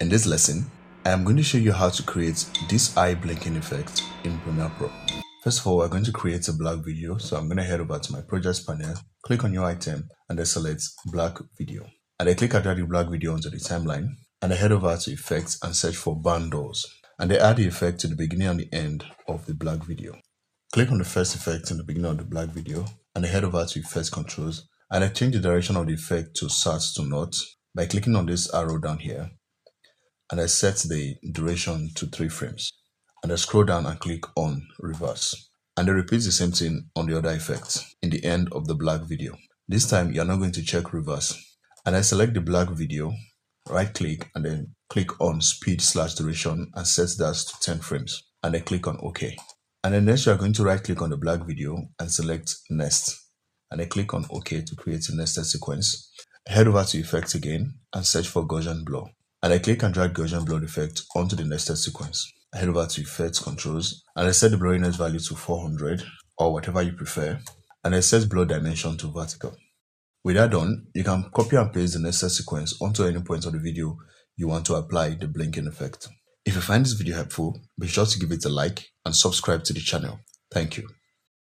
In this lesson, I am going to show you how to create this eye blinking effect in Premiere Pro. First of all, we're going to create a black video. So I'm going to head over to my projects panel, click on new item, and then select black video. And I click add the black video onto the timeline. And I head over to effects and search for bundles. And I add the effect to the beginning and the end of the black video. Click on the first effect in the beginning of the black video. And I head over to effects controls. And I change the direction of the effect to south to north by clicking on this arrow down here. And I set the duration to 3 frames. And I scroll down and click on reverse. And I repeat the same thing on the other effect in the end of the black video. This time you're not going to check reverse. And I select the black video, right click, and then click on speed/duration and set that to 10 frames. And I click on OK. And then next you are going to right click on the black video and select nest. And I click on OK to create a nested sequence. I head over to effects again and search for Gaussian blur. And I click and drag Gaussian blur effect onto the nested sequence. I head over to effects controls and I set the blurriness value to 400 or whatever you prefer. And I set blur dimension to vertical. With that done, you can copy and paste the nested sequence onto any point of the video you want to apply the blinking effect. If you find this video helpful, be sure to give it a like and subscribe to the channel. Thank you.